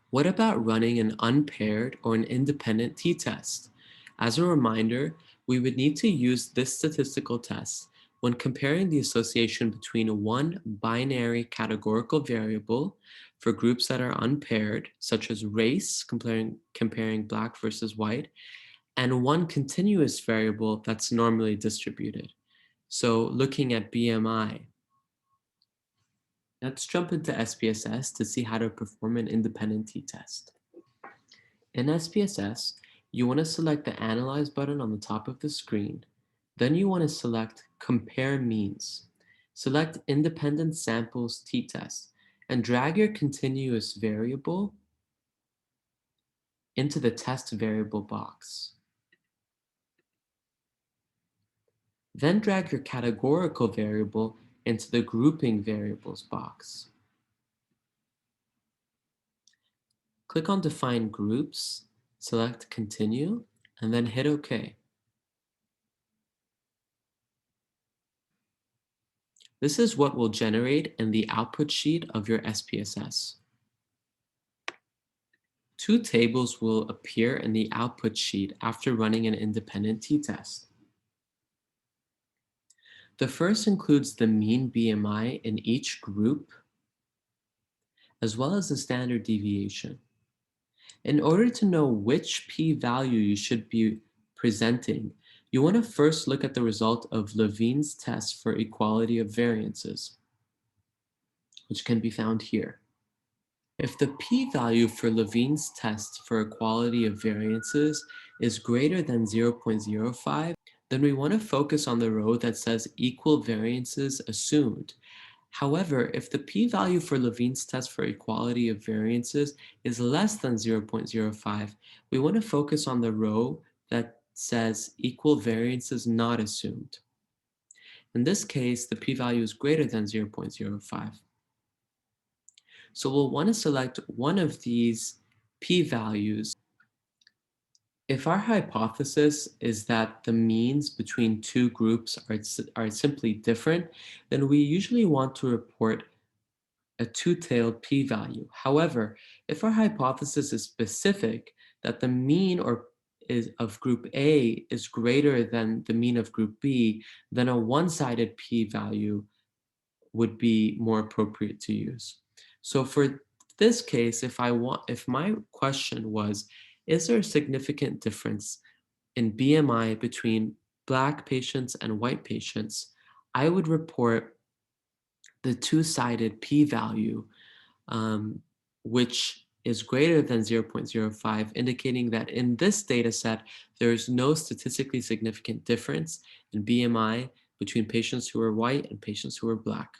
What about running an unpaired or an independent t-test? As a reminder, we would need to use this statistical test when comparing the association between one binary categorical variable for groups that are unpaired, such as race, comparing black versus white, and one continuous variable that's normally distributed. So looking at BMI, let's jump into SPSS to see how to perform an independent t-test. In SPSS, you want to select the Analyze button on the top of the screen. Then you want to select Compare Means. Select Independent Samples t-test and drag your continuous variable into the test variable box. Then drag your categorical variable into the grouping variables box. Click on Define Groups, select Continue, and then hit OK. This is what will generate in the output sheet of your SPSS. Two tables will appear in the output sheet after running an independent t-test. The first includes the mean BMI in each group, as well as the standard deviation. In order to know which p-value you should be presenting, you want to first look at the result of Levene's test for equality of variances, which can be found here. If the p-value for Levene's test for equality of variances is greater than 0.05, then we want to focus on the row that says equal variances assumed. However, if the p-value for Levene's test for equality of variances is less than 0.05, we want to focus on the row that says equal variances not assumed. In this case, the p-value is greater than 0.05. So we'll want to select one of these p-values. If our hypothesis is that the means between two groups are simply different, then we usually want to report a two-tailed p-value. However, if our hypothesis is specific, that the mean of group A is greater than the mean of group B, then a one-sided p-value would be more appropriate to use. So for this case, if my question was, is there a significant difference in BMI between Black patients and white patients, I would report the two-sided p-value, which is greater than 0.05, indicating that in this data set, there is no statistically significant difference in BMI between patients who are white and patients who are Black.